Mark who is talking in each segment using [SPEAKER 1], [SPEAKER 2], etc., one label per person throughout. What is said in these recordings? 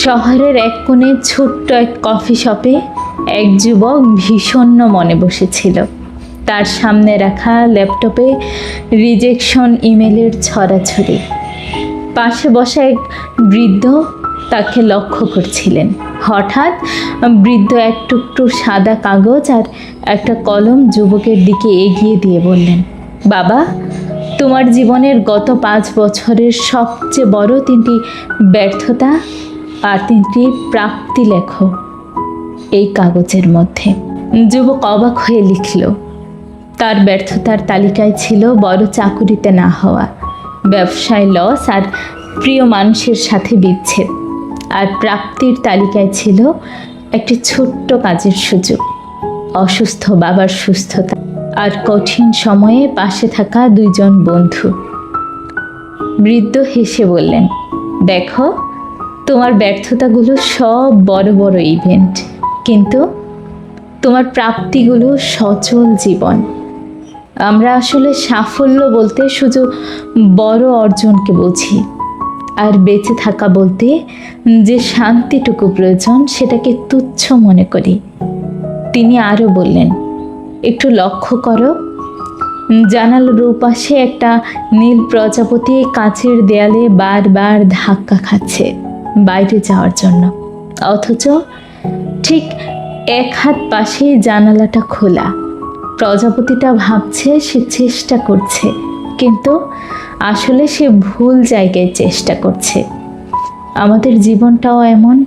[SPEAKER 1] শহরের এক কোণে ছোট্ট এক কফি শপে এক যুবক ভীষণ মনে বসেছিল। তার সামনে রাখা ল্যাপটপে রিজেকশন ইমেলের ছড়াছড়ি। পাশে বসা এক বৃদ্ধ তাকে লক্ষ্য করছিলেন। হঠাৎ বৃদ্ধ এক টুকরো সাদা কাগজ আর একটা কলম যুবকের দিকে এগিয়ে দিয়ে বললেন, বাবা, তোমার জীবনের গত 5 বছরের সবচেয়ে বড় 3টি ব্যর্থতা আর 3টি প্রাপ্তি লেখো এই কাগজের মধ্যে। যুবক অবাক হয়ে লিখল। তার ব্যর্থতার তালিকায় ছিল বড় চাকুরিতে না হওয়া, ব্যবসায় লস আর প্রিয় মানুষের সাথে বিচ্ছেদ। আর প্রাপ্তির তালিকায় ছিল একটি ছোট্ট কাজের সুযোগ, অসুস্থ বাবার সুস্থতা আর কঠিন সময়ে পাশে থাকা 2 জন বন্ধু। বৃদ্ধ হেসে বললেন, দেখো, তোমার ব্যর্থতাগুলো সব বড় বড় ইভেন্ট, কিন্তু তোমার প্রাপ্তিগুলো সচল জীবন। আমরা আসলে সাফল্য বলতে শুধু বড় অর্জনকে বুঝি, আর বেঁচে থাকা বলতে যে শান্তিটুকু প্রয়োজন সেটাকে তুচ্ছ মনে করি। তিনি আরও বললেন, একটু লক্ষ্য করো, জানালার ওপাশে একটা নীল প্রজাপতি কাঁচের দেয়ালে বারবার ধাক্কা খাচ্ছে বাইরে যাওয়ার জন্য, অথচ ঠিক 1 হাত পাশে জানালাটা খোলা। প্রজাপতিটা ভাবছে সে চেষ্টা করছে, কিন্তু আসলে সে ভুল জায়গায় চেষ্টা করছে। আমাদের জীবনটাও এমন।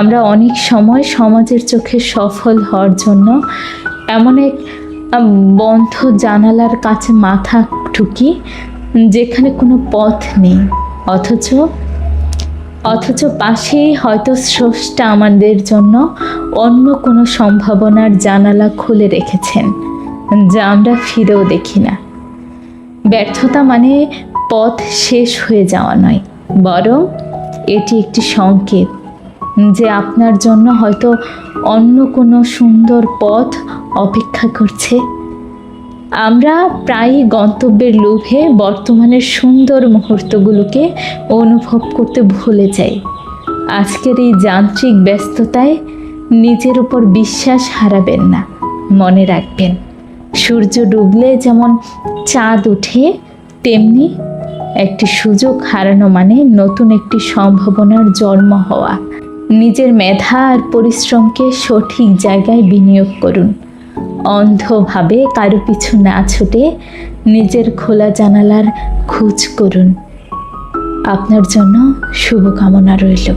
[SPEAKER 1] আমরা অনেক সময় সমাজের চোখে সফল হওয়ার জন্য এমন এক বন্ধ জানালার কাছে মাথা ঠুকি যেখানে কোনো পথ নেই, অথচ পাশেই হয়তো স্রষ্টা আমাদের জন্য অন্য কোনো সম্ভাবনার জানালা খুলে রেখেছেন, যা আমরা ফিরেও দেখি না। ব্যর্থতা মানে পথ শেষ হয়ে যাওয়া নয়, বরং এটি একটি সংকেত যে আপনার জন্য হয়তো অন্য কোনো সুন্দর পথ অপেক্ষা করছে। আমরা প্রায়ই গন্তব্যের লোভে বর্তমানের সুন্দর মুহূর্তগুলোকে অনুভব করতে ভুলে যাই। আজকের এই যান্ত্রিক ব্যস্ততায় নিজের উপর বিশ্বাস হারাবেন না। মনে রাখবেন, সূর্য ডুবলে যেমন চাঁদ ওঠে, তেমনি একটি সুযোগ হারানো মানে নতুন একটি সম্ভাবনার জন্ম হওয়া। নিজের মেধা আর পরিশ্রমকে সঠিক জায়গায় বিনিয়োগ করুন। অন্ধভাবে কারো পিছু না ছুটে নিজের খোলা জানালার খোঁজ করুন। আপনার জন্য শুভকামনা রইল।